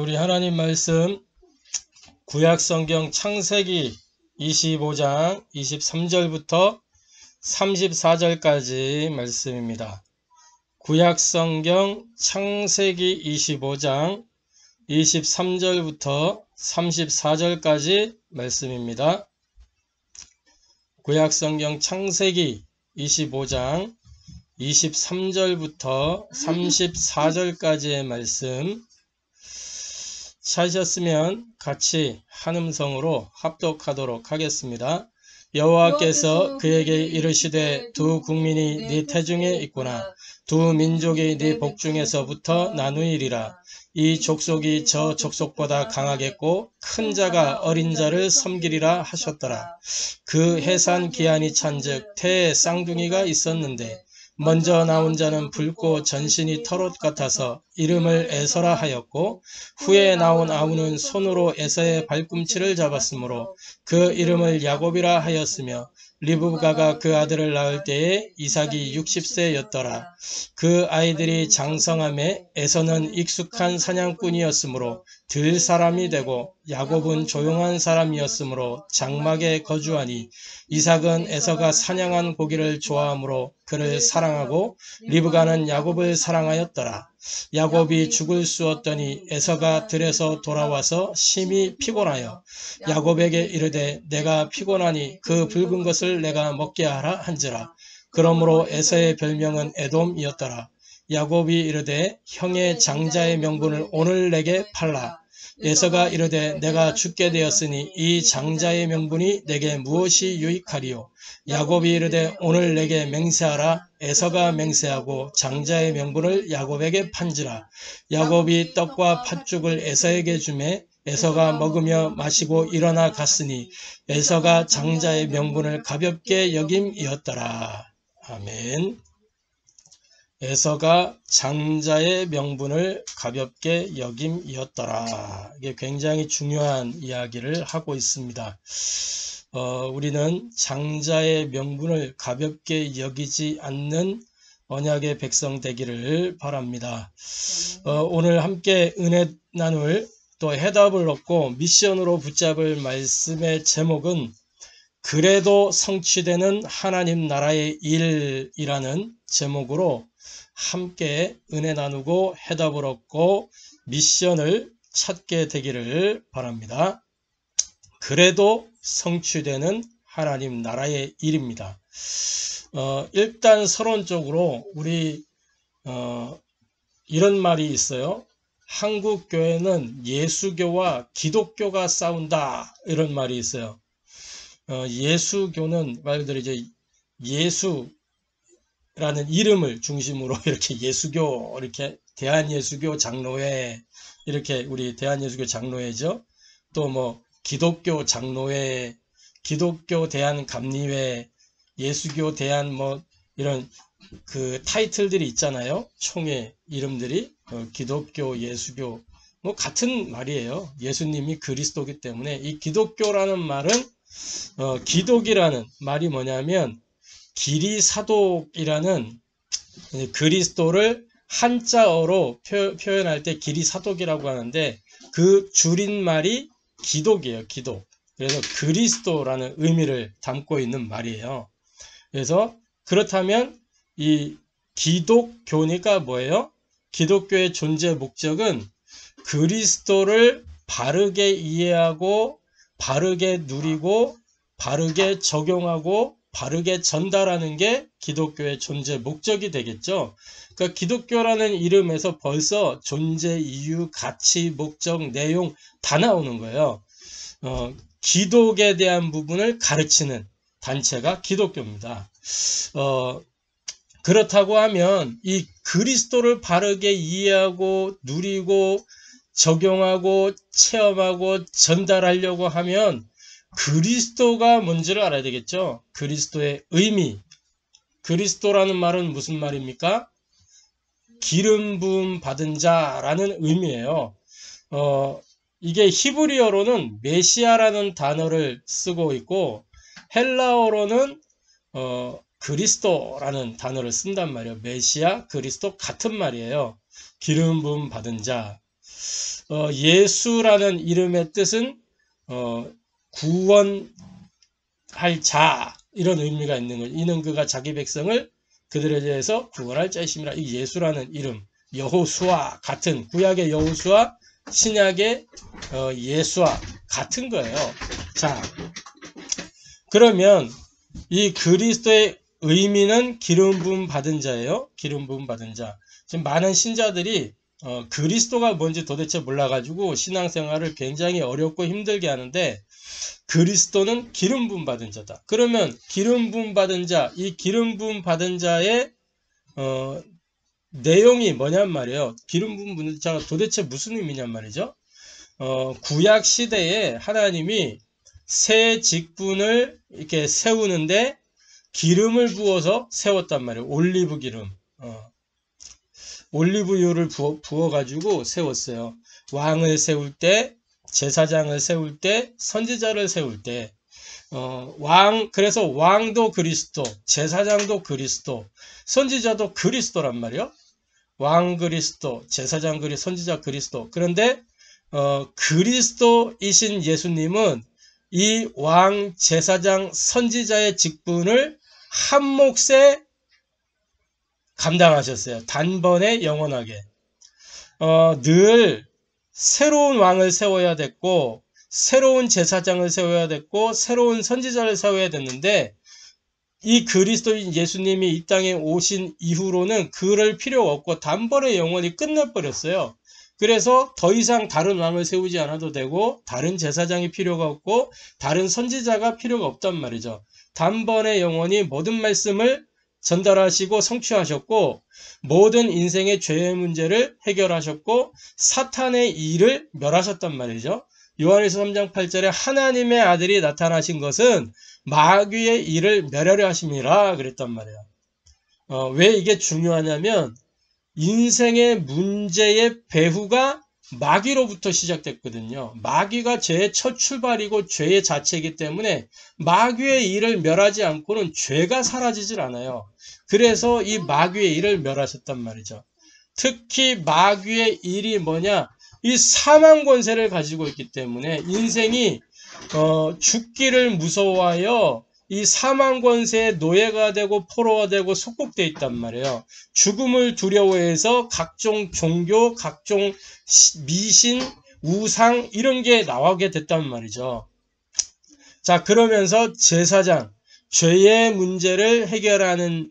우리 하나님 말씀 구약성경 창세기 25장 23절부터 34절까지 말씀입니다. 구약성경 창세기 25장 23절부터 34절까지 말씀입니다. 구약성경 창세기 25장 23절부터 34절까지의 말씀 찾으셨으면 같이 한 음성으로 합독하도록 하겠습니다. 여호와께서 그에게 이르시되 두 국민이 네 태중에 있구나. 두 민족이 네 복중에서부터 나누이리라. 이 족속이 저 족속보다 강하겠고 큰 자가 어린 자를 섬기리라 하셨더라. 그 해산 기한이 찬즉 태에 쌍둥이가 있었는데 먼저 나온 자는 붉고 전신이 털옷 같아서 이름을 에서라 하였고 후에 나온 아우는 손으로 에서의 발꿈치를 잡았으므로 그 이름을 야곱이라 하였으며 리브가가 그 아들을 낳을 때에 이삭이 60세였더라. 그 아이들이 장성함에 에서는 익숙한 사냥꾼이었으므로 들 사람이 되고 야곱은 조용한 사람이었으므로 장막에 거주하니 이삭은 에서가 사냥한 고기를 좋아하므로 그를 사랑하고 리브가는 야곱을 사랑하였더라. 야곱이 죽을 쑤었더니 에서가 들에서 돌아와서 심히 피곤하여 야곱에게 이르되 내가 피곤하니 그 붉은 것을 내가 먹게 하라 한지라. 그러므로 에서의 별명은 에돔이었더라. 야곱이 이르되 형의 장자의 명분을 오늘 내게 팔라. 에서가 이르되 내가 죽게 되었으니 이 장자의 명분이 내게 무엇이 유익하리요. 야곱이 이르되 오늘 내게 맹세하라. 에서가 맹세하고 장자의 명분을 야곱에게 판지라. 야곱이 떡과 팥죽을 에서에게 주매 에서가 먹으며 마시고 일어나 갔으니 에서가 장자의 명분을 가볍게 여김이었더라. 아멘. 에서가 장자의 명분을 가볍게 여김이었더라. 이게 굉장히 중요한 이야기를 하고 있습니다. 우리는 장자의 명분을 가볍게 여기지 않는 언약의 백성 되기를 바랍니다. 오늘 함께 은혜 나눌 또 해답을 얻고 미션으로 붙잡을 말씀의 제목은 그래도 성취되는 하나님 나라의 일이라는 제목으로 함께 은혜 나누고 해답을 얻고 미션을 찾게 되기를 바랍니다. 그래도 성취되는 하나님 나라의 일입니다. 일단 서론적으로 우리 이런 말이 있어요. 한국 교회는 예수교와 기독교가 싸운다, 이런 말이 있어요. 예수교는 말 그대로 이제 예수라는 이름을 중심으로 이렇게 예수교, 이렇게 대한예수교 장로회, 이렇게 우리 대한예수교 장로회죠. 또 뭐 기독교 장로회, 기독교 대한감리회, 예수교 대한 뭐 이런 그 타이틀들이 있잖아요. 총회 이름들이 기독교, 예수교 뭐 같은 말이에요. 예수님이 그리스도이기 때문에 이 기독교라는 말은 기독이라는 말이 뭐냐면 기리사독이라는 그리스도를 한자어로 표현할 때 기리사독이라고 하는데 그 줄임말이 기독이에요. 기독. 그래서 그리스도라는 의미를 담고 있는 말이에요. 그래서 그렇다면 이 기독교니까 뭐예요? 기독교의 존재 목적은 그리스도를 바르게 이해하고 바르게 누리고 바르게 적용하고 바르게 전달하는 게 기독교의 존재 목적이 되겠죠. 그러니까 기독교라는 이름에서 벌써 존재, 이유, 가치, 목적, 내용 다 나오는 거예요. 기독에 대한 부분을 가르치는 단체가 기독교입니다. 그렇다고 하면 이 그리스도를 바르게 이해하고 누리고 적용하고 체험하고 전달하려고 하면 그리스도가 뭔지를 알아야 되겠죠. 그리스도의 의미. 그리스도라는 말은 무슨 말입니까? 기름 부음 받은 자라는 의미예요. 이게 히브리어로는 메시아라는 단어를 쓰고 있고 헬라어로는 그리스도라는 단어를 쓴단 말이에요. 메시아, 그리스도 같은 말이에요. 기름 부음 받은 자. 예수라는 이름의 뜻은 구원할 자, 이런 의미가 있는 거예요. 이는 그가 자기 백성을 그들에 대해서 구원할 자이심이라. 이 예수라는 이름, 여호수아 같은, 구약의 여호수아, 신약의 예수와 같은 거예요. 자, 그러면 이 그리스도의 의미는 기름 부음 받은 자예요. 기름 부음 받은 자. 지금 많은 신자들이 그리스도가 뭔지 도대체 몰라가지고 신앙생활을 굉장히 어렵고 힘들게 하는데, 그리스도는 기름 부음 받은 자다. 그러면 기름 부음 받은 자, 이 기름 부음 받은 자의 내용이 뭐냔 말이에요. 기름 부음 받은 자가 도대체 무슨 의미냔 말이죠. 구약 시대에 하나님이 새 직분을 이렇게 세우는데 기름을 부어서 세웠단 말이에요. 올리브 기름. 올리브유를 부어가지고 세웠어요. 왕을 세울 때, 제사장을 세울 때, 선지자를 세울 때, 그래서 왕도 그리스도, 제사장도 그리스도, 선지자도 그리스도란 말이에요. 왕 그리스도, 제사장 그리스도, 선지자 그리스도. 그런데 그리스도이신 예수님은 이 왕, 제사장, 선지자의 직분을 한 몫에 감당하셨어요. 단번에 영원하게. 늘 새로운 왕을 세워야 됐고, 새로운 제사장을 세워야 됐고, 새로운 선지자를 세워야 됐는데, 이 그리스도인 예수님이 이 땅에 오신 이후로는 그럴 필요가 없고 단번에 영원히 끝내버렸어요. 그래서 더 이상 다른 왕을 세우지 않아도 되고, 다른 제사장이 필요가 없고, 다른 선지자가 필요가 없단 말이죠. 단번에 영원히 모든 말씀을 전달하시고 성취하셨고, 모든 인생의 죄의 문제를 해결하셨고, 사탄의 일을 멸하셨단 말이죠. 요한일서 3장 8절에 하나님의 아들이 나타나신 것은 마귀의 일을 멸하려 하심이라 그랬단 말이에요. 왜 이게 중요하냐면, 인생의 문제의 배후가 마귀로부터 시작됐거든요. 마귀가 죄의 첫 출발이고 죄의 자체이기 때문에 마귀의 일을 멸하지 않고는 죄가 사라지질 않아요. 그래서 이 마귀의 일을 멸하셨단 말이죠. 특히 마귀의 일이 뭐냐? 이 사망 권세를 가지고 있기 때문에 인생이 죽기를 무서워하여 이 사망 권세의 노예가 되고 포로가 되고 속국되어 있단 말이에요. 죽음을 두려워해서 각종 종교, 각종 미신, 우상 이런 게 나오게 됐단 말이죠. 자, 그러면서 제사장, 죄의 문제를 해결하는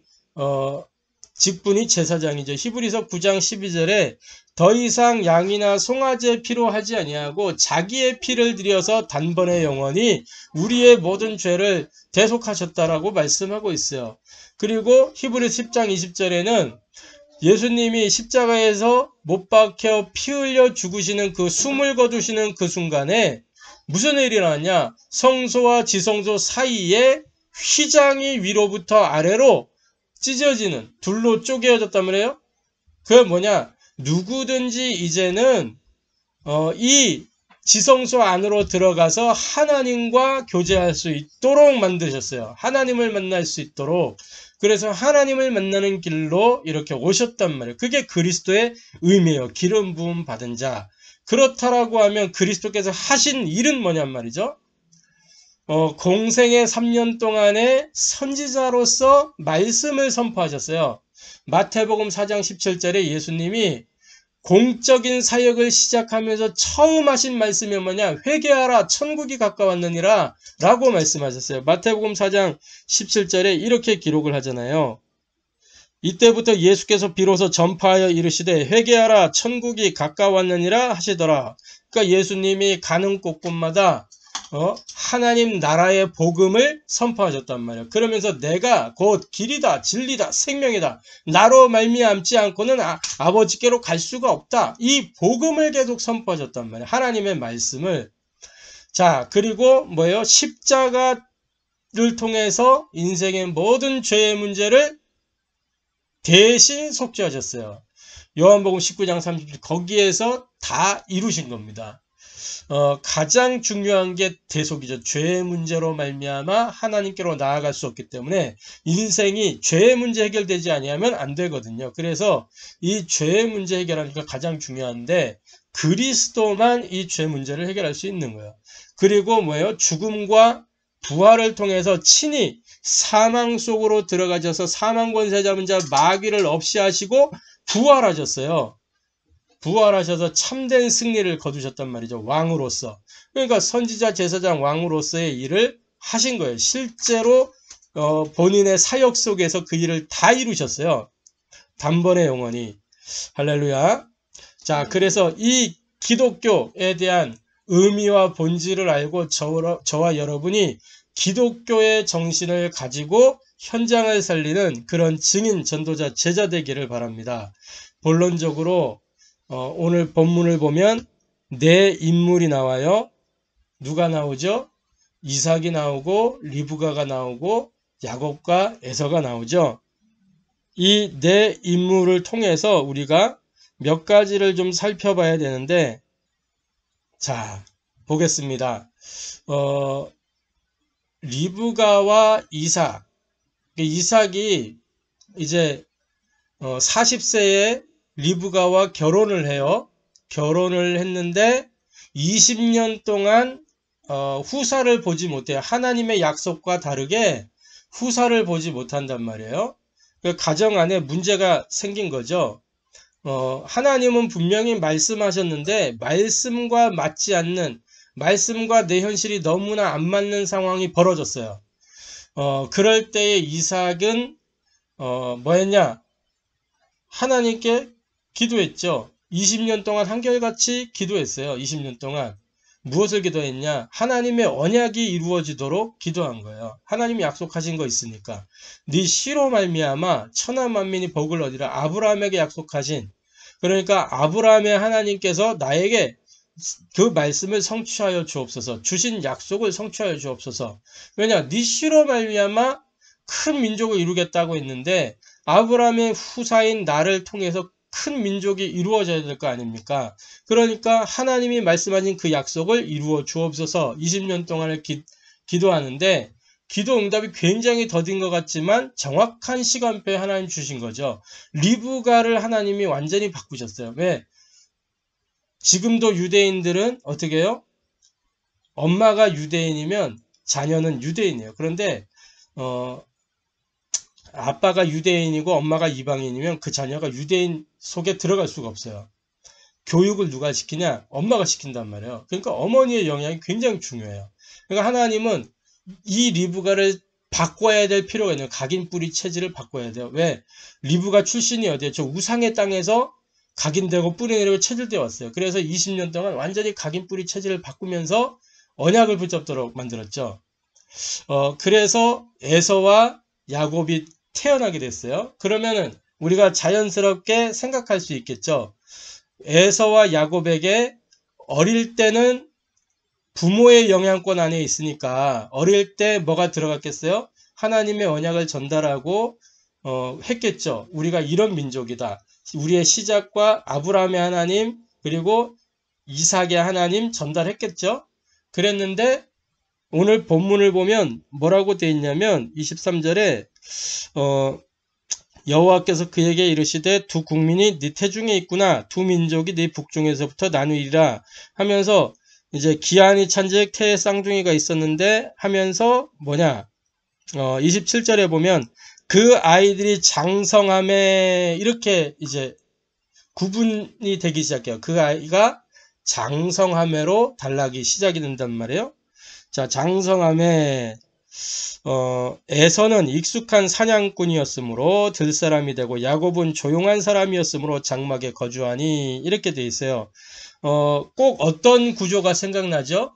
직분이 제사장이죠. 히브리서 9장 12절에 더 이상 양이나 송아지의 피로 하지 아니하고 자기의 피를 들여서 단번에 영원히 우리의 모든 죄를 대속하셨다라고 말씀하고 있어요. 그리고 히브리서 10장 20절에는 예수님이 십자가에서 못 박혀 피 흘려 죽으시는 그 숨을 거두시는 그 순간에 무슨 일이 일어났냐? 성소와 지성소 사이에 휘장이 위로부터 아래로 찢어지는, 둘로 쪼개어졌단 말이에요. 그게 뭐냐? 누구든지 이제는 이 지성소 안으로 들어가서 하나님과 교제할 수 있도록 만드셨어요. 하나님을 만날 수 있도록. 그래서 하나님을 만나는 길로 이렇게 오셨단 말이에요. 그게 그리스도의 의미예요. 기름 부음 받은 자. 그렇다라고 하면 그리스도께서 하신 일은 뭐냔 말이죠. 공생의 3년 동안에 선지자로서 말씀을 선포하셨어요. 마태복음 4장 17절에 예수님이 공적인 사역을 시작하면서 처음 하신 말씀이 뭐냐? 회개하라, 천국이 가까웠느니라 라고 말씀하셨어요. 마태복음 4장 17절에 이렇게 기록을 하잖아요. 이때부터 예수께서 비로소 전파하여 이르시되 회개하라, 천국이 가까웠느니라 하시더라. 그러니까 예수님이 가는 곳곳마다 하나님 나라의 복음을 선포하셨단 말이에요. 그러면서 내가 곧 길이다, 진리다, 생명이다. 나로 말미암지 않고는 아버지께로 갈 수가 없다. 이 복음을 계속 선포하셨단 말이에요. 하나님의 말씀을. 자, 그리고 뭐예요? 십자가를 통해서 인생의 모든 죄의 문제를 대신 속죄하셨어요. 요한복음 19장 30절 거기에서 다 이루신 겁니다. 가장 중요한 게 대속이죠. 죄의 문제로 말미암아 하나님께로 나아갈 수 없기 때문에 인생이 죄의 문제 해결되지 아니하면 안 되거든요. 그래서 이 죄의 문제 해결하니까 가장 중요한데 그리스도만 이 죄 문제를 해결할 수 있는 거예요. 그리고 뭐예요? 죽음과 부활을 통해서 친히 사망 속으로 들어가셔서 사망 권세 잡은 자 마귀를 없이 하시고 부활하셨어요. 부활하셔서 참된 승리를 거두셨단 말이죠. 왕으로서. 그러니까 선지자, 제사장, 왕으로서의 일을 하신 거예요. 실제로 본인의 사역 속에서 그 일을 다 이루셨어요. 단번에 영원히. 할렐루야. 자, 그래서 이 기독교에 대한 의미와 본질을 알고 저와 여러분이 기독교의 정신을 가지고 현장을 살리는 그런 증인, 전도자, 제자 되기를 바랍니다. 본론적으로 오늘 본문을 보면 네 인물이 나와요. 누가 나오죠? 이삭이 나오고 리브가가 나오고 야곱과 에서가 나오죠. 이 네 인물을 통해서 우리가 몇 가지를 좀 살펴봐야 되는데, 자, 보겠습니다. 리브가와 이삭. 이삭이 이제 40세에 리브가와 결혼을 해요. 결혼을 했는데 20년 동안 후사를 보지 못해요. 하나님의 약속과 다르게 후사를 보지 못한단 말이에요. 그 가정 안에 문제가 생긴 거죠. 하나님은 분명히 말씀하셨는데 말씀과 맞지 않는, 말씀과 내 현실이 너무나 안 맞는 상황이 벌어졌어요. 그럴 때에 이삭은 뭐했냐? 하나님께 기도했죠. 20년 동안 한결같이 기도했어요. 20년 동안. 무엇을 기도했냐? 하나님의 언약이 이루어지도록 기도한 거예요. 하나님이 약속하신 거 있으니까. 네 씨로 말미암아 천하 만민이 복을 얻으리라. 아브라함에게 약속하신, 그러니까 아브라함의 하나님께서 나에게 그 말씀을 성취하여 주옵소서. 주신 약속을 성취하여 주옵소서. 왜냐? 네 씨로 말미암아 큰 민족을 이루겠다고 했는데 아브라함의 후사인 나를 통해서 큰 민족이 이루어져야 될 거 아닙니까? 그러니까 하나님이 말씀하신 그 약속을 이루어 주옵소서. 20년 동안을 기도하는데 기도 응답이 굉장히 더딘 것 같지만 정확한 시간표에 하나님 주신 거죠. 리브가를 하나님이 완전히 바꾸셨어요. 왜? 지금도 유대인들은 어떻게 해요? 엄마가 유대인이면 자녀는 유대인이에요. 그런데 아빠가 유대인이고 엄마가 이방인이면 그 자녀가 유대인 속에 들어갈 수가 없어요. 교육을 누가 시키냐? 엄마가 시킨단 말이에요. 그러니까 어머니의 영향이 굉장히 중요해요. 그러니까 하나님은 이 리브가를 바꿔야 될 필요가 있는, 각인 뿌리 체질을 바꿔야 돼요. 왜? 리브가 출신이 어디에? 저 우상의 땅에서 각인되고 뿌리 내리고 체질되어 왔어요. 그래서 20년 동안 완전히 각인 뿌리 체질을 바꾸면서 언약을 붙잡도록 만들었죠. 그래서 에서와 야곱이 태어나게 됐어요. 그러면은 우리가 자연스럽게 생각할 수 있겠죠. 에서와 야곱에게 어릴 때는 부모의 영향권 안에 있으니까 어릴 때 뭐가 들어갔겠어요? 하나님의 언약을 전달하고 했겠죠. 우리가 이런 민족이다. 우리의 시작과 아브라함의 하나님 그리고 이삭의 하나님 전달했겠죠. 그랬는데 오늘 본문을 보면 뭐라고 되어 있냐면 23절에 여호와께서 그에게 이르시되 두 국민이 네 태중에 있구나. 두 민족이 네 북중에서부터 나누리라 하면서 이제 기한이 찬즉 태의 쌍둥이가 있었는데 하면서 뭐냐 27절에 보면 그 아이들이 장성함에 이렇게 이제 구분이 되기 시작해요. 그 아이가 장성함에로 단락이 시작이 된단 말이에요. 자, 장성함에 에서는 익숙한 사냥꾼이었으므로 들사람이 되고 야곱은 조용한 사람이었으므로 장막에 거주하니 이렇게 돼 있어요. 꼭 어떤 구조가 생각나죠?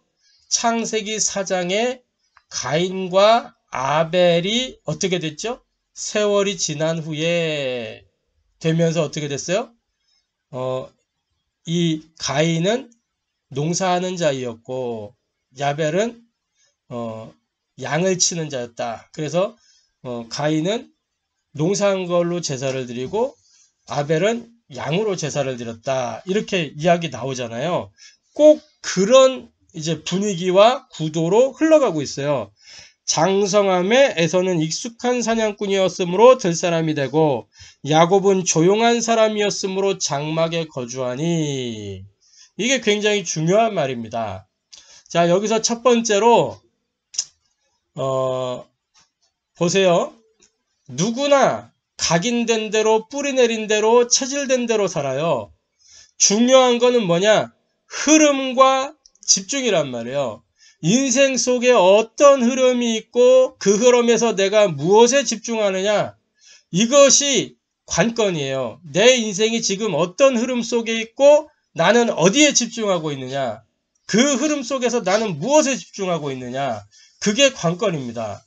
창세기 4장에 가인과 아벨이 어떻게 됐죠? 세월이 지난 후에 되면서 어떻게 됐어요? 이 가인은 농사하는 자이었고 야벨은 양을 치는 자였다. 그래서 가인은 농사한 걸로 제사를 드리고 아벨은 양으로 제사를 드렸다. 이렇게 이야기 나오잖아요. 꼭 그런 이제 분위기와 구도로 흘러가고 있어요. 장성함에 에서는 익숙한 사냥꾼이었으므로 들사람이 되고 야곱은 조용한 사람이었으므로 장막에 거주하니. 이게 굉장히 중요한 말입니다. 자, 여기서 첫 번째로 보세요. 누구나 각인된 대로 뿌리 내린 대로 체질된 대로 살아요. 중요한 거는 뭐냐? 흐름과 집중이란 말이에요. 인생 속에 어떤 흐름이 있고 그 흐름에서 내가 무엇에 집중하느냐, 이것이 관건이에요. 내 인생이 지금 어떤 흐름 속에 있고 나는 어디에 집중하고 있느냐, 그 흐름 속에서 나는 무엇에 집중하고 있느냐, 그게 관건입니다.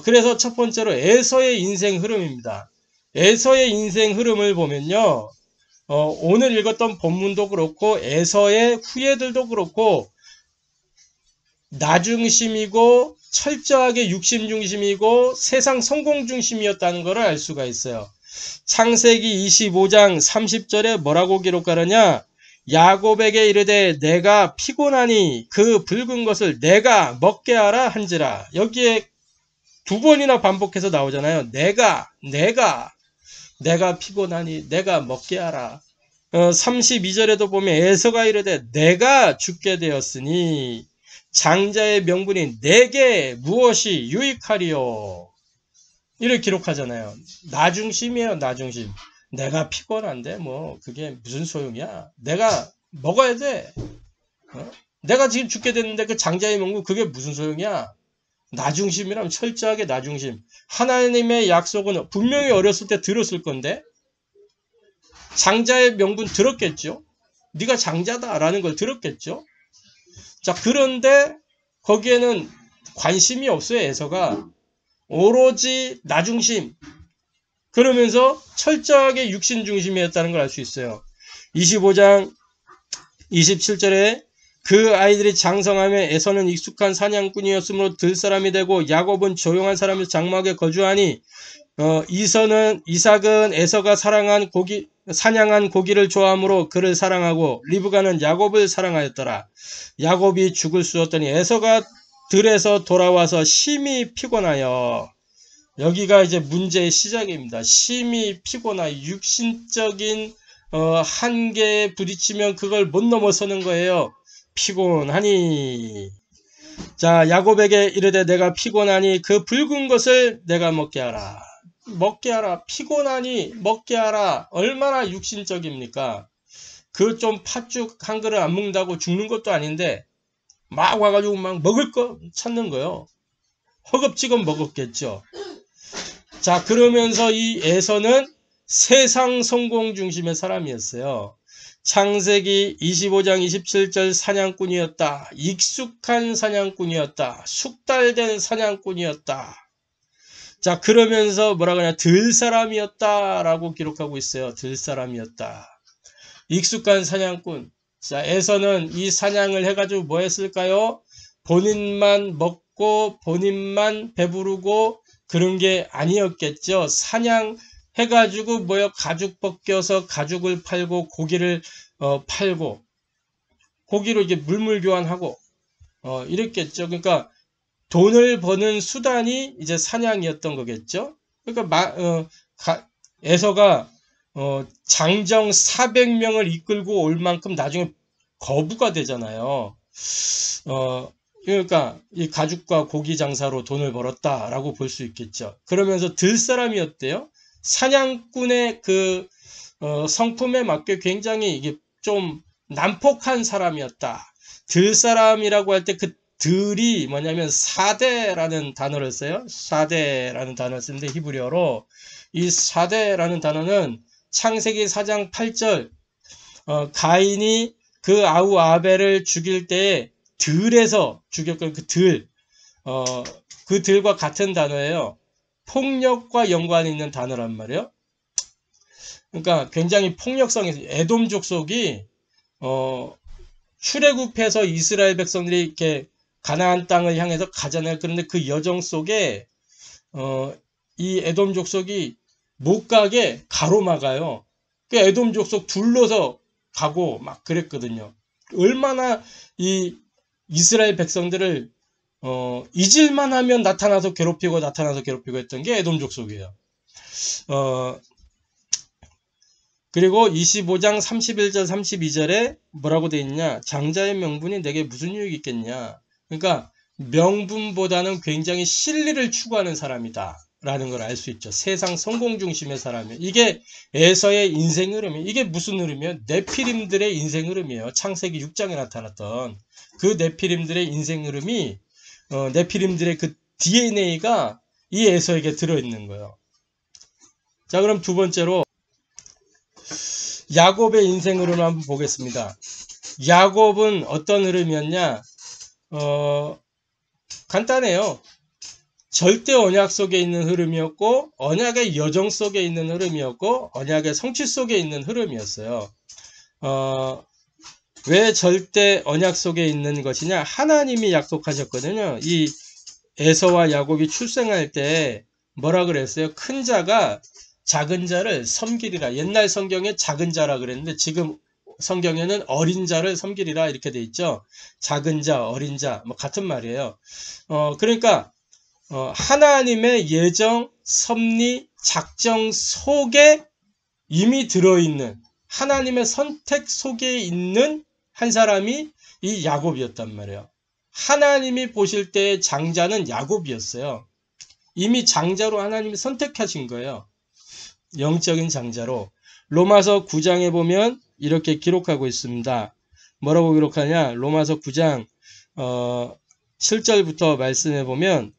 그래서 첫 번째로 에서의 인생 흐름입니다. 에서의 인생 흐름을 보면요, 오늘 읽었던 본문도 그렇고 에서의 후예들도 그렇고 나 중심이고 철저하게 육심 중심이고 세상 성공 중심이었다는 것을 알 수가 있어요. 창세기 25장 30절에 뭐라고 기록하느냐? 야곱에게 이르되 내가 피곤하니 그 붉은 것을 내가 먹게 하라 한지라. 여기에 두 번이나 반복해서 나오잖아요. 내가 피곤하니 내가 먹게 하라. 32절에도 보면 에서가 이르되 내가 죽게 되었으니 장자의 명분이 내게 무엇이 유익하리요. 이렇게 기록하잖아요. 나 중심이에요. 나 중심. 내가 피곤한데 뭐 그게 무슨 소용이야. 내가 먹어야 돼. 내가 지금 죽게 됐는데 그 장자의 명분 그게 무슨 소용이야. 나 중심이라면 철저하게 나 중심. 하나님의 약속은 분명히 어렸을 때 들었을 건데 장자의 명분 들었겠죠. 네가 장자다라는 걸 들었겠죠. 자, 그런데 거기에는 관심이 없어요. 에서가 오로지 나 중심, 그러면서 철저하게 육신 중심이었다는 걸 알 수 있어요. 25장 27절에 그 아이들이 장성함에 에서는 익숙한 사냥꾼이었으므로 들사람이 되고 야곱은 조용한 사람이 장막에 거주하니. 이삭은 에서가 사냥한 고기를 좋아하므로 그를 사랑하고 리브가는 야곱을 사랑하였더라. 야곱이 죽을 쑤었더니 에서가 들에서 돌아와서 심히 피곤하여. 여기가 이제 문제의 시작입니다. 심히 피곤하여 육신적인 한계에 부딪히면 그걸 못 넘어서는 거예요. 피곤하니. 자, 야곱에게 이르되 내가 피곤하니 그 붉은 것을 내가 먹게 하라. 먹게 하라. 피곤하니 먹게 하라. 얼마나 육신적입니까? 그 좀 팥죽 한 그릇 안 먹는다고 죽는 것도 아닌데 막 와가지고 막 먹을 거 찾는 거요. 허겁지겁 먹었겠죠. 자, 그러면서 이 에서는 세상 성공 중심의 사람이었어요. 창세기 25장 27절 사냥꾼이었다. 익숙한 사냥꾼이었다. 숙달된 사냥꾼이었다. 자, 그러면서 뭐라고 하냐? 들사람이었다 라고 기록하고 있어요. 들사람이었다. 익숙한 사냥꾼. 자, 에서는 이 사냥을 해가지고 뭐 했을까요? 본인만 먹고 본인만 배부르고 그런 게 아니었겠죠. 사냥해가지고 뭐요? 가죽 벗겨서 가죽을 팔고 고기를 팔고 고기로 이게 물물 교환하고 이랬겠죠. 그러니까 돈을 버는 수단이 이제 사냥이었던 거겠죠. 그러니까 에서가 장정 400명을 이끌고 올 만큼 나중에 거부가 되잖아요. 그러니까 이 가죽과 고기 장사로 돈을 벌었다라고 볼 수 있겠죠. 그러면서 들사람이었대요. 사냥꾼의 그 성품에 맞게 굉장히 이게 좀 난폭한 사람이었다. 들사람이라고 할 때 그 들이 뭐냐면 사대라는 단어를 써요. 사대라는 단어를 쓰는데 히브리어로 이 사대라는 단어는 창세기 4장 8절 가인이 그 아우 아벨을 죽일 때에 들에서 죽였건 그 들, 그 들과 같은 단어예요. 폭력과 연관이 있는 단어란 말이에요. 그러니까 굉장히 폭력성이 있어요. 에돔 족속이 출애굽해서 이스라엘 백성들이 이렇게 가나안 땅을 향해서 가잖아요. 그런데 그 여정 속에 이 에돔 족속이 못 가게 가로막아요. 그 에돔 족속 둘러서 가고 막 그랬거든요. 얼마나 이 이스라엘 백성들을 잊을만 하면 나타나서 괴롭히고 했던 게 에돔 족속이에요. 그리고 25장 31절 32절에 뭐라고 되어 있냐? 장자의 명분이 내게 무슨 유익이 있겠냐? 그러니까 명분보다는 굉장히 실리를 추구하는 사람이다 라는 걸 알 수 있죠. 세상 성공 중심의 사람이에요. 이게 에서의 인생 흐름이에요. 이게 무슨 흐름이에요? 네피림들의 인생 흐름이에요. 창세기 6장에 나타났던 그 네피림들의 인생 흐름이 네피림들의 그 DNA가 이 에서에게 들어있는 거예요. 자, 그럼 두 번째로 야곱의 인생 흐름을 한번 보겠습니다. 야곱은 어떤 흐름이었냐? 간단해요. 절대 언약 속에 있는 흐름이었고, 언약의 여정 속에 있는 흐름이었고, 언약의 성취 속에 있는 흐름이었어요. 왜 절대 언약 속에 있는 것이냐? 하나님이 약속하셨거든요. 이 에서와 야곱이 출생할 때 뭐라 그랬어요? 큰 자가 작은 자를 섬기리라. 옛날 성경에 작은 자라 그랬는데 지금 성경에는 어린 자를 섬기리라 이렇게 돼 있죠. 작은 자, 어린 자, 뭐 같은 말이에요. 그러니까 하나님의 예정, 섭리, 작정 속에 이미 들어있는 하나님의 선택 속에 있는 한 사람이 이 야곱이었단 말이에요. 하나님이 보실 때의 장자는 야곱이었어요. 이미 장자로 하나님이 선택하신 거예요. 영적인 장자로. 로마서 9장에 보면 이렇게 기록하고 있습니다. 뭐라고 기록하냐? 로마서 9장 7절부터 말씀해 보면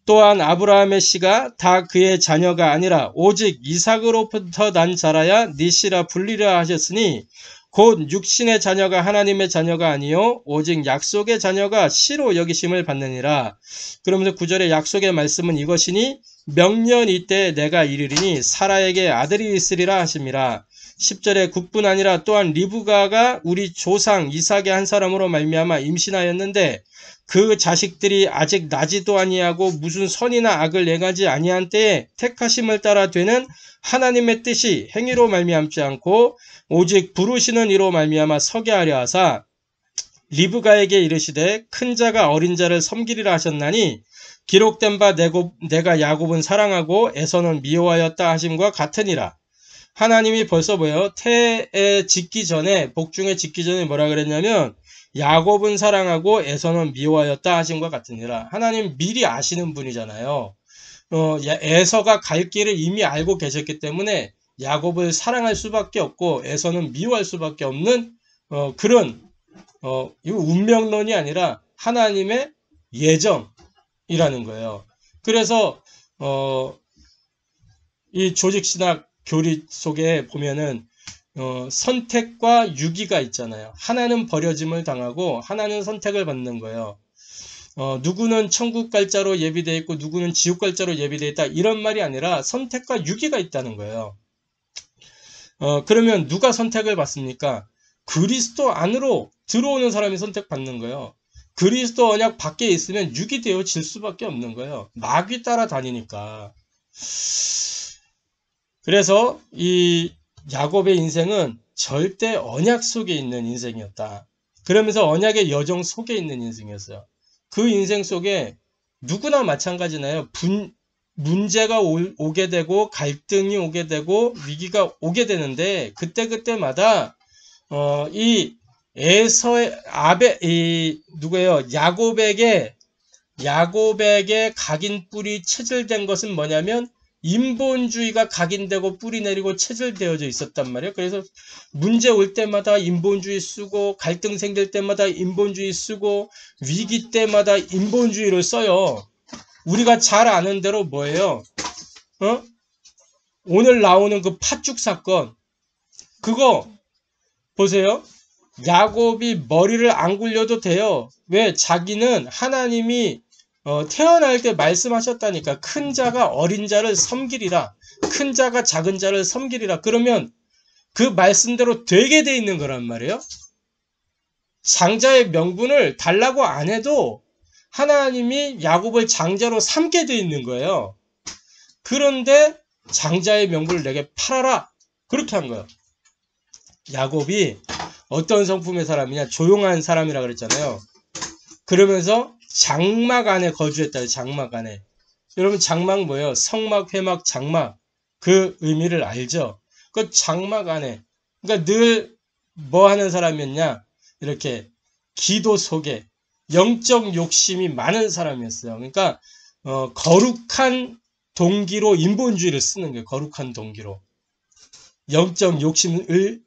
또한 아브라함의 씨가 다 그의 자녀가 아니라 오직 이삭으로부터 난 자라야 네 씨라 불리라 하셨으니 곧 육신의 자녀가 하나님의 자녀가 아니요 오직 약속의 자녀가 씨로 여기심을 받느니라. 그러면서 9절에 약속의 말씀은 이것이니 명년 이때 내가 이르리니 사라에게 아들이 있으리라 하심이라. 10절에 그뿐 아니라 또한 리브가가 우리 조상 이삭의 한 사람으로 말미암아 임신하였는데 그 자식들이 아직 나지도 아니하고 무슨 선이나 악을 행하지 아니한 때에 택하심을 따라 되는 하나님의 뜻이 행위로 말미암지 않고 오직 부르시는 이로 말미암아 서게 하려 하사 리브가에게 이르시되 큰 자가 어린 자를 섬기리라 하셨나니 기록된 바 내가 야곱은 사랑하고 에서는 미워하였다 하심과 같으니라. 하나님이 벌써 뭐예요? 태에 짓기 전에 복중에 짓기 전에 뭐라 그랬냐면 야곱은 사랑하고 에서는 미워하였다 하심과 같으니라. 하나님 미리 아시는 분이잖아요. 에서가 갈 길을 이미 알고 계셨기 때문에 야곱을 사랑할 수밖에 없고 에서는 미워할 수밖에 없는 그런 이거 운명론이 아니라 하나님의 예정이라는 거예요. 그래서 이 조직신학 교리 속에 보면은 선택과 유기가 있잖아요. 하나는 버려짐을 당하고 하나는 선택을 받는 거예요. 누구는 천국 갈 자로 예비되어 있고 누구는 지옥 갈 자로 예비되어 있다 이런 말이 아니라 선택과 유기가 있다는 거예요. 그러면 누가 선택을 받습니까? 그리스도 안으로 들어오는 사람이 선택받는 거예요. 그리스도 언약 밖에 있으면 유기되어질 수밖에 없는 거예요. 마귀 따라다니니까. 그래서 이 야곱의 인생은 절대 언약 속에 있는 인생이었다. 그러면서 언약의 여정 속에 있는 인생이었어요. 그 인생 속에 누구나 마찬가지나요. 문제가 오게 되고 갈등이 오게 되고 위기가 오게 되는데 그때마다 이 에서의 누구예요? 야곱에게 각인 뿔이 체질된 것은 뭐냐면 인본주의가 각인되고 뿌리 내리고 체질되어져 있었단 말이에요. 그래서 문제 올 때마다 인본주의 쓰고 갈등 생길 때마다 인본주의 쓰고 위기 때마다 인본주의를 써요. 우리가 잘 아는 대로 뭐예요? 오늘 나오는 그 팥죽 사건 그거 보세요. 야곱이 머리를 안 굴려도 돼요. 왜? 자기는 하나님이 태어날 때 말씀하셨다니까. 큰 자가 어린 자를 섬기리라. 큰 자가 작은 자를 섬기리라. 그러면 그 말씀대로 되게 돼 있는 거란 말이에요. 장자의 명분을 달라고 안 해도 하나님이 야곱을 장자로 삼게 돼 있는 거예요. 그런데 장자의 명분을 내게 팔아라. 그렇게 한 거예요. 야곱이 어떤 성품의 사람이냐? 조용한 사람이라 그랬잖아요. 그러면서 장막 안에 거주했다. 장막 안에. 여러분 장막 뭐예요? 성막, 회막, 장막. 그 의미를 알죠? 그 장막 안에. 그러니까 늘 뭐 하는 사람이었냐? 이렇게 기도 속에 영적 욕심이 많은 사람이었어요. 그러니까 거룩한 동기로 인본주의를 쓰는 거예요. 거룩한 동기로. 영적 욕심을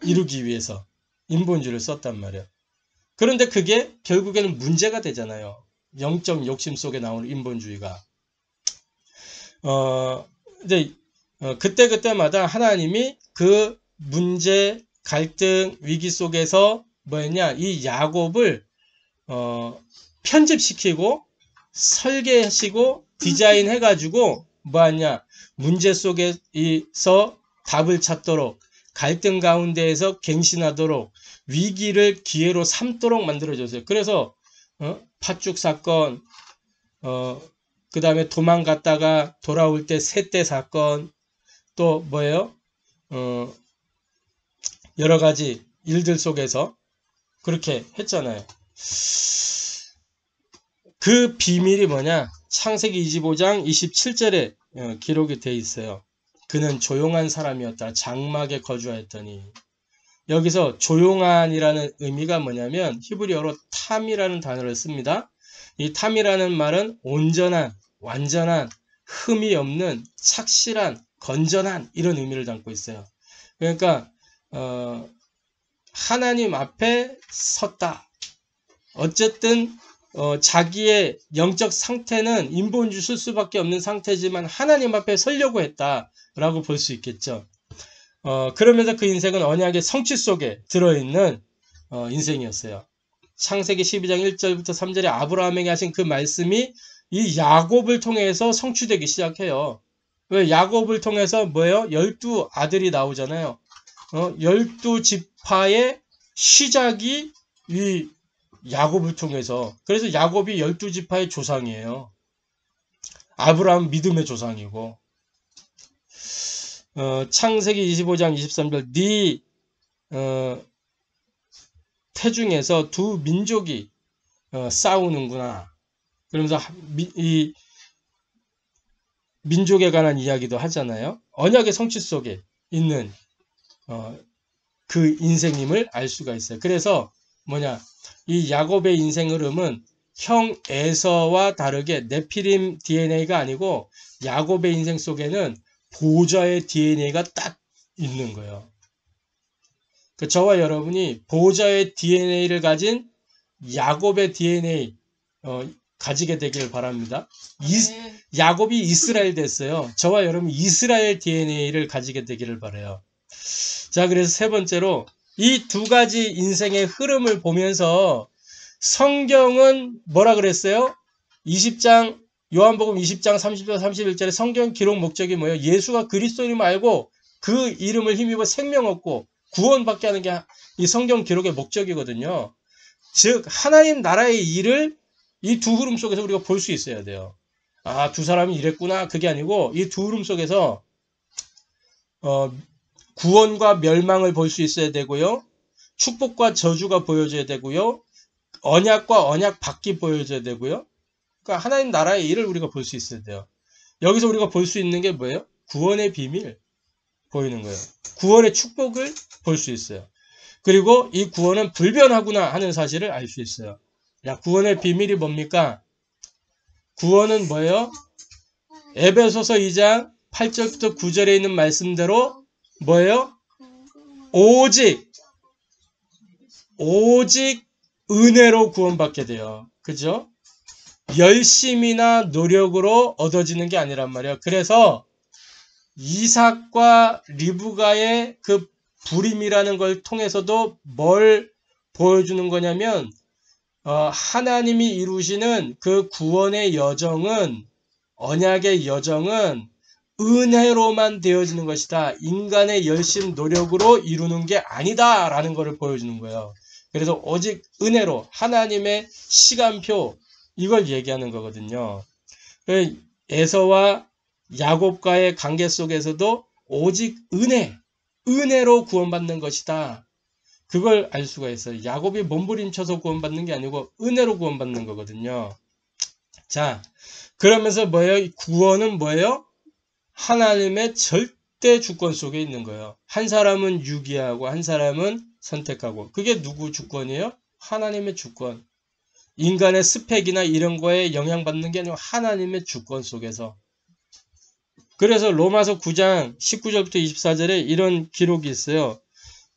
이루기 위해서 인본주의를 썼단 말이에요. 그런데 그게 결국에는 문제가 되잖아요. 영적 욕심 속에 나오는 인본주의가. 이제 그때마다 하나님이 그 문제, 갈등, 위기 속에서 뭐였냐? 이 야곱을 편집시키고 설계하시고 디자인해가지고 뭐하냐? 문제 속에서 답을 찾도록 갈등 가운데에서 갱신하도록 위기를 기회로 삼도록 만들어줬어요. 그래서 팥죽 사건, 그 다음에 도망갔다가 돌아올 때 셋대 사건, 또 뭐예요? 여러 가지 일들 속에서 그렇게 했잖아요. 그 비밀이 뭐냐? 창세기 25장 27절에 기록이 되어 있어요. 그는 조용한 사람이었다. 장막에 거주하였더니. 여기서 조용한이라는 의미가 뭐냐면 히브리어로 탐이라는 단어를 씁니다. 이 탐이라는 말은 온전한, 완전한, 흠이 없는, 착실한, 건전한 이런 의미를 담고 있어요. 그러니까 하나님 앞에 섰다. 어쨌든 자기의 영적 상태는 인본주의 쓸 수밖에 없는 상태지만 하나님 앞에 서려고 했다라고 볼 수 있겠죠. 그러면서 그 인생은 언약의 성취 속에 들어있는 인생이었어요. 창세기 12장 1절부터 3절에 아브라함에게 하신 그 말씀이 이 야곱을 통해서 성취되기 시작해요. 왜? 야곱을 통해서 뭐예요? 12 아들이 나오잖아요. 12지파의 시작이 이 야곱을 통해서. 그래서 야곱이 12지파의 조상이에요. 아브라함 믿음의 조상이고. 창세기 25장 23절 네 태중에서 두 민족이 싸우는구나. 그러면서 이 민족에 관한 이야기도 하잖아요. 언약의 성취 속에 있는 그 인생임을 알 수가 있어요. 그래서 뭐냐, 이 야곱의 인생 흐름은 형 에서와 다르게 네피림 DNA가 아니고 야곱의 인생 속에는 보좌의 DNA가 딱 있는 거예요. 저와 여러분이 보좌의 DNA를 가진 야곱의 DNA 가지게 되기를 바랍니다. 야곱이 이스라엘 됐어요. 저와 여러분 이스라엘 DNA를 가지게 되기를 바라요. 자, 그래서 세 번째로 이 두 가지 인생의 흐름을 보면서 성경은 뭐라 그랬어요? 20장 요한복음 20장 30절 31절에 성경 기록 목적이 뭐예요? 예수가 그리스도임을 알고 그 이름을 힘입어 생명 얻고 구원받게 하는 게 이 성경 기록의 목적이거든요. 즉 하나님 나라의 일을 이 두 흐름 속에서 우리가 볼 수 있어야 돼요. 아, 두 사람이 이랬구나. 그게 아니고 이 두 흐름 속에서 구원과 멸망을 볼 수 있어야 되고요. 축복과 저주가 보여져야 되고요. 언약과 언약 밖이 보여져야 되고요. 그러니까 하나님 나라의 일을 우리가 볼 수 있어야 돼요. 여기서 우리가 볼 수 있는 게 뭐예요? 구원의 비밀 보이는 거예요. 구원의 축복을 볼 수 있어요. 그리고 이 구원은 불변하구나 하는 사실을 알 수 있어요. 야, 구원의 비밀이 뭡니까? 구원은 뭐예요? 에베소서 2장 8절부터 9절에 있는 말씀대로 뭐예요? 오직 은혜로 구원받게 돼요. 그죠? 열심이나 노력으로 얻어지는 게 아니란 말이에요. 그래서 이삭과 리브가의 그 불임이라는 걸 통해서도 뭘 보여주는 거냐면 하나님이 이루시는 그 구원의 여정은, 언약의 여정은 은혜로만 되어지는 것이다. 인간의 열심 노력으로 이루는 게 아니다 라는 것을 보여주는 거예요. 그래서 오직 은혜로, 하나님의 시간표, 이걸 얘기하는 거거든요. 에서와 야곱과의 관계 속에서도 오직 은혜로 구원받는 것이다. 그걸 알 수가 있어요. 야곱이 몸부림쳐서 구원받는 게 아니고 은혜로 구원받는 거거든요. 자, 그러면서 뭐예요? 구원은 뭐예요? 하나님의 절대 주권 속에 있는 거예요. 한 사람은 유기하고 한 사람은 선택하고. 그게 누구 주권이에요? 하나님의 주권. 인간의 스펙이나 이런 거에 영향받는 게 아니고 하나님의 주권 속에서. 그래서 로마서 9장 19절부터 24절에 이런 기록이 있어요.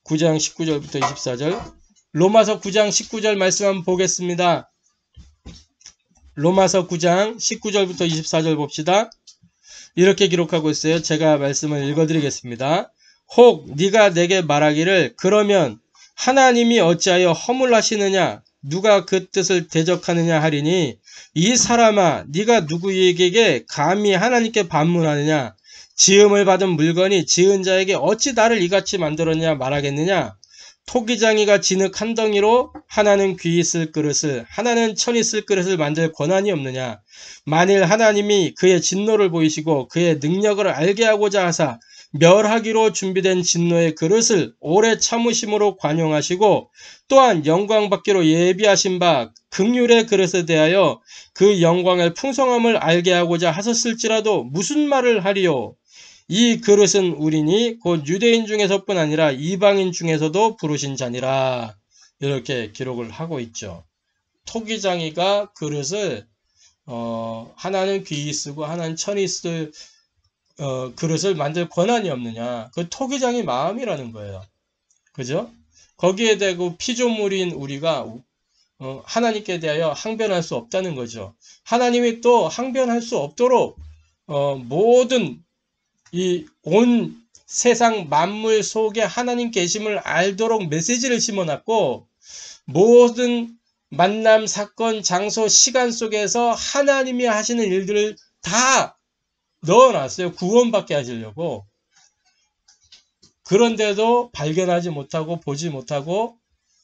9장 19절부터 24절. 로마서 9장 19절 말씀 한번 보겠습니다. 로마서 9장 19절부터 24절 봅시다. 이렇게 기록하고 있어요. 제가 말씀을 읽어드리겠습니다. 혹 네가 내게 말하기를 그러면 하나님이 어찌하여 허물하시느냐 누가 그 뜻을 대적하느냐 하리니 이 사람아 네가 누구에게 감히 하나님께 반문하느냐 지음을 받은 물건이 지은 자에게 어찌 나를 이같이 만들었냐 말하겠느냐 토기장이가 진흙 한 덩이로 하나는 귀 있을 그릇을 하나는 천 있을 그릇을 만들 권한이 없느냐 만일 하나님이 그의 진노를 보이시고 그의 능력을 알게 하고자 하사 멸하기로 준비된 진노의 그릇을 오래 참으심으로 관용하시고 또한 영광 받기로 예비하신 바 긍휼의 그릇에 대하여 그 영광의 풍성함을 알게 하고자 하셨을지라도 무슨 말을 하리요 이 그릇은 우리니 곧 유대인 중에서뿐 아니라 이방인 중에서도 부르신 자니라. 이렇게 기록을 하고 있죠. 토기장이가 그릇을 하나는 귀 쓰고 하나는 천이 쓸 그릇을 만들 권한이 없느냐. 그 토기장이 마음이라는 거예요. 그죠? 거기에 대고 피조물인 우리가 하나님께 대하여 항변할 수 없다는 거죠. 하나님이 또 항변할 수 없도록 모든 이 온 세상 만물 속에 하나님 계심을 알도록 메시지를 심어놨고 모든 만남, 사건, 장소, 시간 속에서 하나님이 하시는 일들을 다 넣어놨어요. 구원받게 하시려고. 그런데도 발견하지 못하고 보지 못하고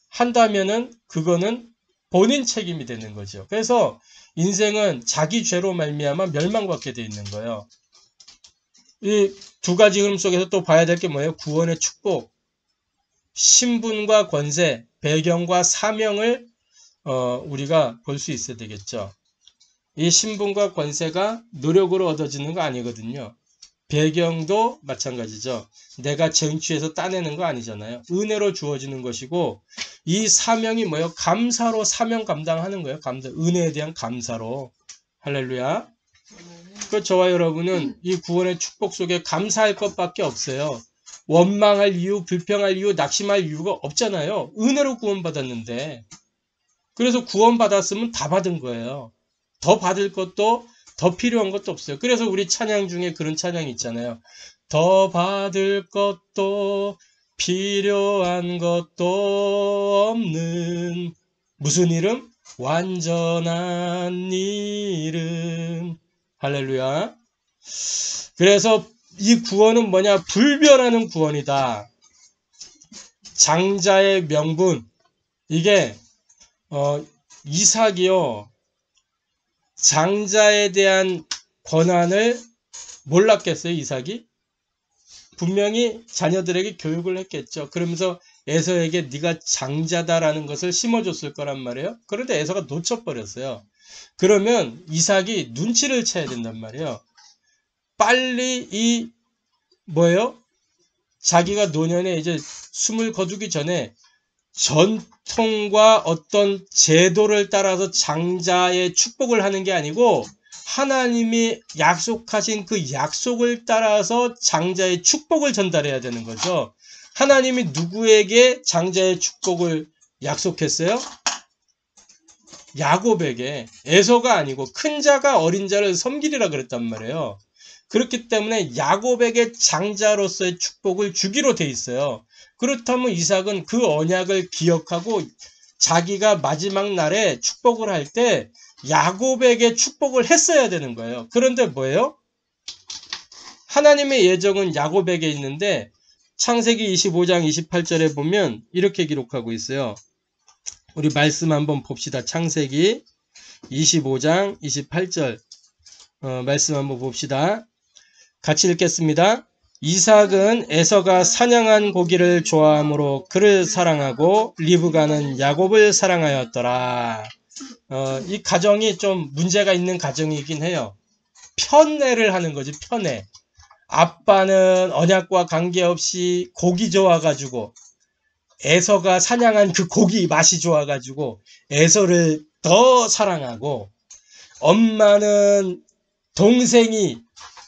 한다면은 그거는 본인 책임이 되는 거죠. 그래서 인생은 자기 죄로 말미암아 멸망받게 돼 있는 거예요. 이 두 가지 흐름 속에서 또 봐야 될 게 뭐예요? 구원의 축복, 신분과 권세, 배경과 사명을 우리가 볼 수 있어야 되겠죠. 이 신분과 권세가 노력으로 얻어지는 거 아니거든요. 배경도 마찬가지죠. 내가 쟁취해서 따내는 거 아니잖아요. 은혜로 주어지는 것이고 이 사명이 뭐예요? 감사로 사명 감당하는 거예요. 은혜에 대한 감사로. 할렐루야. 그 저와 여러분은 이 구원의 축복 속에 감사할 것밖에 없어요. 원망할 이유, 불평할 이유, 낙심할 이유가 없잖아요. 은혜로 구원받았는데. 그래서 구원받았으면 다 받은 거예요. 더 받을 것도 더 필요한 것도 없어요. 그래서 우리 찬양 중에 그런 찬양이 있잖아요. 더 받을 것도 필요한 것도 없는 무슨 이름? 완전한 이름. 할렐루야. 그래서 이 구원은 뭐냐? 불변하는 구원이다. 장자의 명분. 이게 이삭이요. 장자에 대한 권한을 몰랐겠어요, 이삭이? 분명히 자녀들에게 교육을 했겠죠. 그러면서 에서에게 네가 장자다라는 것을 심어줬을 거란 말이에요. 그런데 에서가 놓쳐버렸어요. 그러면 이삭이 눈치를 채야 된단 말이에요. 빨리 자기가 노년에 이제 숨을 거두기 전에 전통과 어떤 제도를 따라서 장자의 축복을 하는 게 아니고 하나님이 약속하신 그 약속을 따라서 장자의 축복을 전달해야 되는 거죠. 하나님이 누구에게 장자의 축복을 약속했어요? 야곱에게. 에서가 아니고 큰 자가 어린 자를 섬기리라 그랬단 말이에요. 그렇기 때문에 야곱에게 장자로서의 축복을 주기로 돼 있어요. 그렇다면 이삭은 그 언약을 기억하고 자기가 마지막 날에 축복을 할 때 야곱에게 축복을 했어야 되는 거예요. 그런데 뭐예요? 하나님의 예정은 야곱에게 있는데 창세기 25장 28절에 보면 이렇게 기록하고 있어요. 우리 말씀 한번 봅시다. 창세기 25장 28절 말씀 한번 봅시다. 같이 읽겠습니다. 이삭은 에서가 사냥한 고기를 좋아하므로 그를 사랑하고 리브가는 야곱을 사랑하였더라. 이 가정이 좀 문제가 있는 가정이긴 해요. 편애를 하는 거지, 편애. 아빠는 언약과 관계없이 고기 좋아가지고 에서가 사냥한 그 고기 맛이 좋아가지고 에서를 더 사랑하고, 엄마는 동생이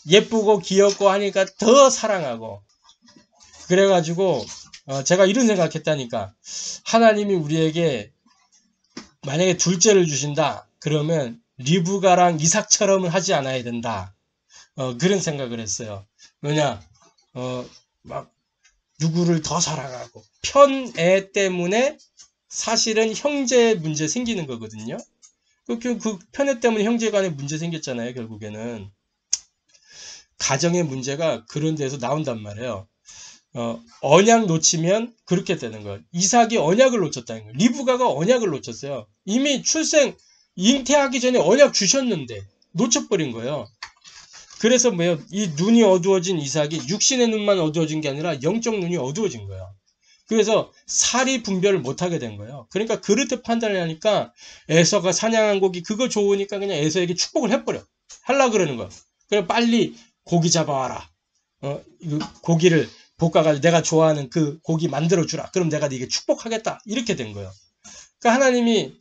예쁘고 귀엽고 하니까 더 사랑하고, 그래가지고 제가 이런 생각했다니까. 하나님이 우리에게 만약에 둘째를 주신다 그러면 리브가랑 이삭처럼 하지 않아야 된다. 그런 생각을 했어요. 왜냐, 막 누구를 더 사랑하고 편애 때문에 사실은 형제 문제 생기는 거거든요. 그 편애 때문에 형제 간에 문제 생겼잖아요. 결국에는 가정의 문제가 그런 데서 나온단 말이에요. 언약 놓치면 그렇게 되는 거예요. 이삭이 언약을 놓쳤다는 거예요. 리브가가 언약을 놓쳤어요. 이미 잉태하기 전에 언약 주셨는데 놓쳐버린 거예요. 그래서 뭐예요? 이 눈이 어두워진 이삭이 육신의 눈만 어두워진 게 아니라 영적 눈이 어두워진 거예요. 그래서 사리 분별을 못하게 된 거예요. 그러니까 그릇에 판단을 하니까 에서가 사냥한 고기 그거 좋으니까 그냥 에서에게 축복을 해버려. 하려고 그러는 거야. 그래 빨리 고기 잡아와라. 고기를 볶아가지고 내가 좋아하는 그 고기 만들어주라. 그럼 내가 네게 축복하겠다. 이렇게 된 거예요. 그러니까 하나님이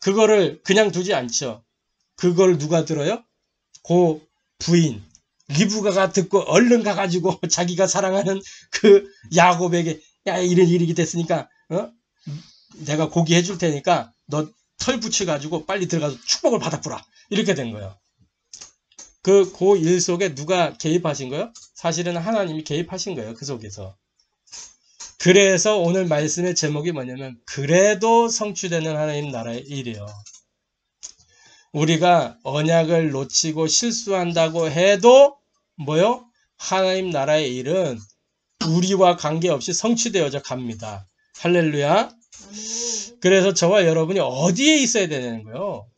그거를 그냥 두지 않죠. 그걸 누가 들어요? 그 부인 리브가가 듣고 얼른 가가지고 자기가 사랑하는 그 야곱에게 야 이런 일이 됐으니까 내가 고기 해줄 테니까 너 털 붙여가지고 빨리 들어가서 축복을 받아보라. 이렇게 된 거예요. 그 일 속에 누가 개입하신 거예요? 사실은 하나님이 개입하신 거예요. 그 속에서. 그래서 오늘 말씀의 제목이 뭐냐면 그래도 성취되는 하나님 나라의 일이에요. 우리가 언약을 놓치고 실수한다고 해도 뭐요? 하나님 나라의 일은 우리와 관계없이 성취되어져 갑니다. 할렐루야. 그래서 저와 여러분이 어디에 있어야 되는 거예요?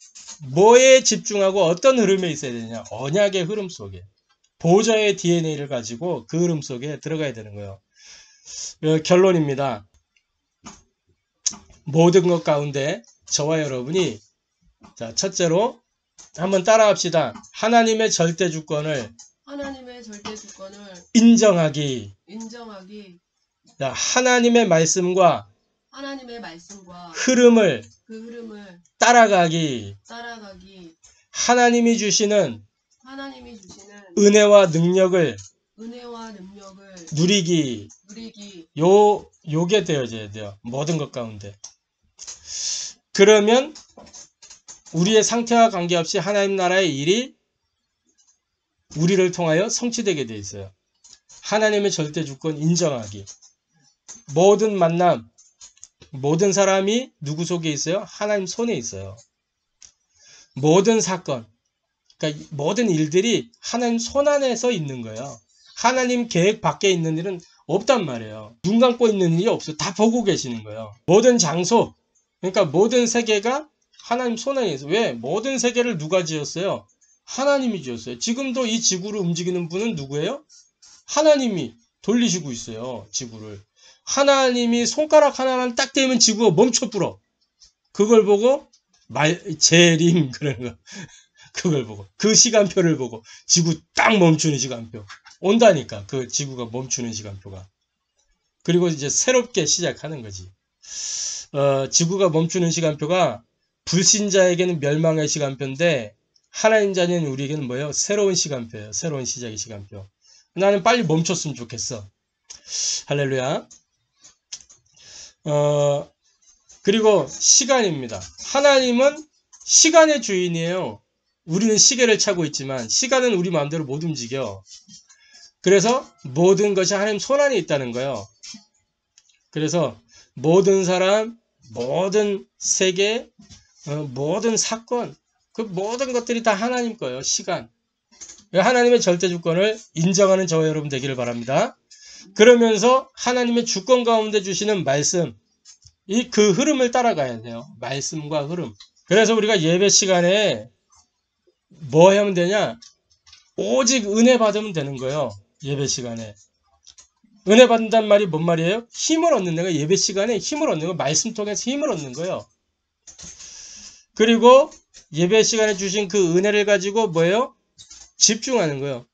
뭐에 집중하고 어떤 흐름에 있어야 되냐? 언약의 흐름 속에. 보좌의 DNA를 가지고 그 흐름 속에 들어가야 되는 거예요. 결론입니다. 모든 것 가운데 저와 여러분이 자, 첫째로 한번 따라합시다. 하나님의 절대 주권을 인정하기. 자, 하나님의 말씀과 흐름을 따라가기. 하나님이 주시는 은혜와 능력을 누리기. 요게 되어져야 돼요. 모든 것 가운데. 그러면 우리의 상태와 관계없이 하나님 나라의 일이 우리를 통하여 성취되게 되어 있어요. 하나님의 절대 주권 인정하기. 모든 만남, 모든 사람이 누구 속에 있어요? 하나님 손에 있어요. 모든 사건, 그러니까 모든 일들이 하나님 손 안에서 있는 거예요. 하나님 계획 밖에 있는 일은 없단 말이에요. 눈 감고 있는 일이 없어요. 다 보고 계시는 거예요. 모든 장소, 그러니까 모든 세계가 하나님 손 안에 있어요. 왜? 모든 세계를 누가 지었어요? 하나님이 지었어요. 지금도 이 지구를 움직이는 분은 누구예요? 하나님이 돌리시고 있어요. 지구를. 하나님이 손가락 하나만 딱 대면 지구가 멈춰 불어. 그걸 보고 재림 그러는 거. 그걸 보고 그 시간표를 보고 지구 딱 멈추는 시간표 온다니까. 그 지구가 멈추는 시간표가. 그리고 이제 새롭게 시작하는 거지. 지구가 멈추는 시간표가 불신자에게는 멸망의 시간표인데 하나님 자녀인 우리에게는 뭐예요? 새로운 시간표예요. 새로운 시작의 시간표. 나는 빨리 멈췄으면 좋겠어. 할렐루야. 그리고 시간입니다. 하나님은 시간의 주인이에요. 우리는 시계를 차고 있지만 시간은 우리 마음대로 못 움직여. 그래서 모든 것이 하나님 손안에 있다는 거예요. 그래서 모든 사람, 모든 세계, 모든 사건, 그 모든 것들이 다 하나님 거예요. 시간. 하나님의 절대 주권을 인정하는 저와 여러분 되기를 바랍니다. 그러면서 하나님의 주권 가운데 주시는 말씀, 그 흐름을 따라가야 돼요. 말씀과 흐름. 그래서 우리가 예배 시간에 뭐 하면 되냐? 오직 은혜 받으면 되는 거예요. 예배 시간에. 은혜 받는다는 말이 뭔 말이에요? 힘을 얻는 거예요. 예배 시간에 힘을 얻는 거, 말씀 통해서 힘을 얻는 거예요. 그리고 예배 시간에 주신 그 은혜를 가지고 뭐예요? 집중하는 거예요.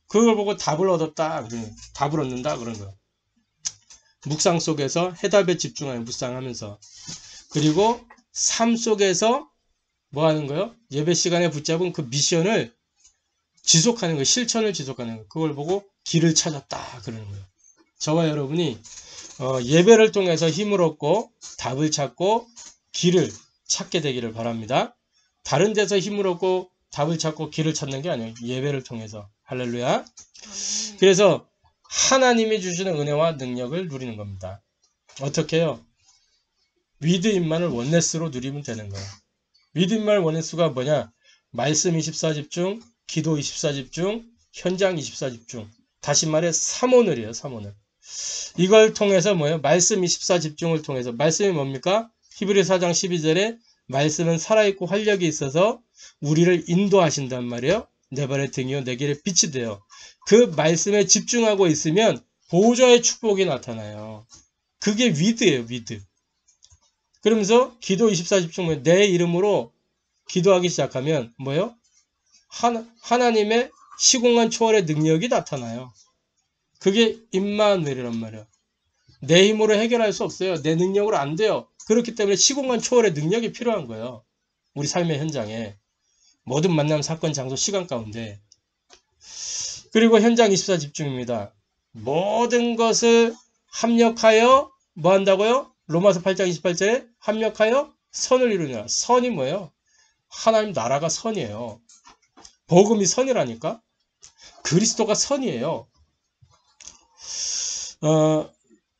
그걸 보고 답을 얻었다. 답을 얻는다. 그런 거예요. 묵상 속에서 해답에 집중하는 묵상하면서. 그리고 삶 속에서 뭐 하는 거예요? 예배 시간에 붙잡은 그 미션을 지속하는 거예요. 실천을 지속하는 거예요. 그걸 보고 길을 찾았다. 그러는 거예요. 저와 여러분이 예배를 통해서 힘을 얻고 답을 찾고 길을 찾게 되기를 바랍니다. 다른 데서 힘을 얻고 답을 찾고 길을 찾는 게 아니에요. 예배를 통해서. 할렐루야. 그래서 하나님이 주시는 은혜와 능력을 누리는 겁니다. 어떻게 해요? 위드인만을 원네스로 누리면 되는 거예요. 위드인만을 원네스가 뭐냐? 말씀 24집중, 기도 24집중, 현장 24집중. 다시 말해 3오늘이에요. 3오늘. 이걸 통해서 뭐예요? 말씀 24집중을 통해서. 말씀이 뭡니까? 히브리 4장 12절에 말씀은 살아있고 활력이 있어서 우리를 인도하신단 말이에요. 내 발의 등이요 내 길에 빛이 돼요. 그 말씀에 집중하고 있으면 보좌의 축복이 나타나요. 그게 위드예요. 위드. 그러면서 기도 24집중 내 이름으로 기도하기 시작하면 뭐예요? 하나님의 시공간 초월의 능력이 나타나요. 그게 임마누엘이란 말이에요. 내 힘으로 해결할 수 없어요. 내 능력으로 안 돼요. 그렇기 때문에 시공간 초월의 능력이 필요한 거예요. 우리 삶의 현장에. 모든 만남, 사건, 장소, 시간 가운데. 그리고 현장 24집중입니다. 모든 것을 합력하여 뭐 한다고요? 로마서 8장 28절에 합력하여 선을 이루느라. 선이 뭐예요? 하나님 나라가 선이에요. 복음이 선이라니까? 그리스도가 선이에요.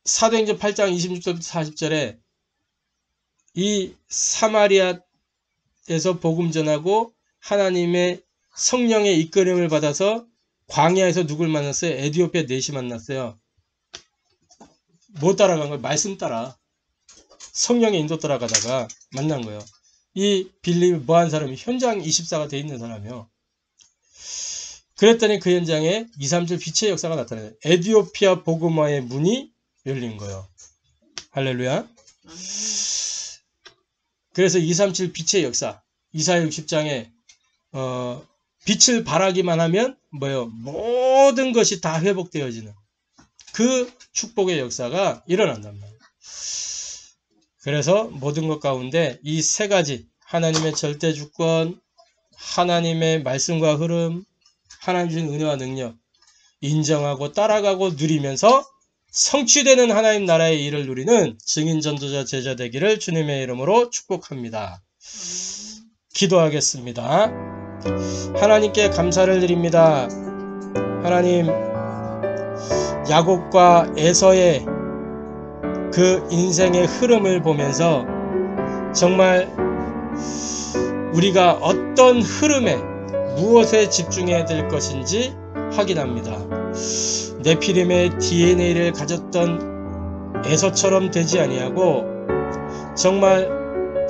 사도행전 8장 26절부터 40절에 이 사마리아에서 복음 전하고 하나님의 성령의 이끌림을 받아서 광야에서 누굴 만났어요? 에디오피아 넷이 만났어요. 뭐 따라간 거예요? 말씀 따라. 성령의 인도 따라가다가 만난 거예요. 이 빌립이 뭐한 사람이 현장 24가 돼 있는 사람이요. 그랬더니 그 현장에 2, 3절 빛의 역사가 나타나요. 에디오피아 복음화의 문이 열린 거예요. 할렐루야. 그래서 2, 3, 7 빛의 역사. 이사야 60장에 빛을 발하기만 하면 뭐예요? 모든 것이 다 회복되어지는 그 축복의 역사가 일어난단 말이에요. 그래서 모든 것 가운데 이 세 가지 하나님의 절대 주권, 하나님의 말씀과 흐름, 하나님 주신 은혜와 능력 인정하고 따라가고 누리면서 성취되는 하나님 나라의 일을 누리는 증인 전도자 제자 되기를 주님의 이름으로 축복합니다. 기도하겠습니다. 하나님께 감사를 드립니다. 하나님, 야곱과 에서의 그 인생의 흐름을 보면서 정말 우리가 어떤 흐름에 무엇에 집중해야 될 것인지 확인합니다. 네피림의 DNA를 가졌던 에서처럼 되지 아니하고 정말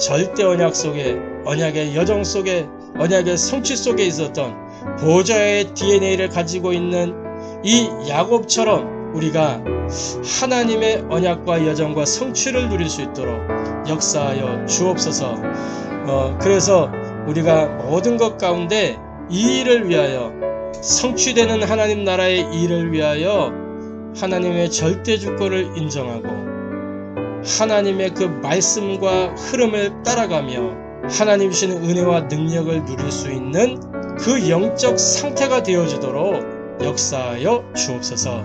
절대 언약 속에, 언약의 여정 속에, 언약의 성취 속에 있었던 보좌의 DNA를 가지고 있는 이 야곱처럼 우리가 하나님의 언약과 여정과 성취를 누릴 수 있도록 역사하여 주옵소서. 그래서 우리가 모든 것 가운데 이 일을 위하여, 성취되는 하나님 나라의 일을 위하여 하나님의 절대 주권을 인정하고 하나님의 그 말씀과 흐름을 따라가며 하나님 주시는 은혜와 능력을 누릴 수 있는 그 영적 상태가 되어지도록 역사하여 주옵소서.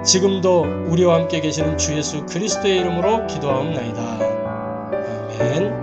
지금도 우리와 함께 계시는 주 예수 그리스도의 이름으로 기도하옵나이다. 아멘.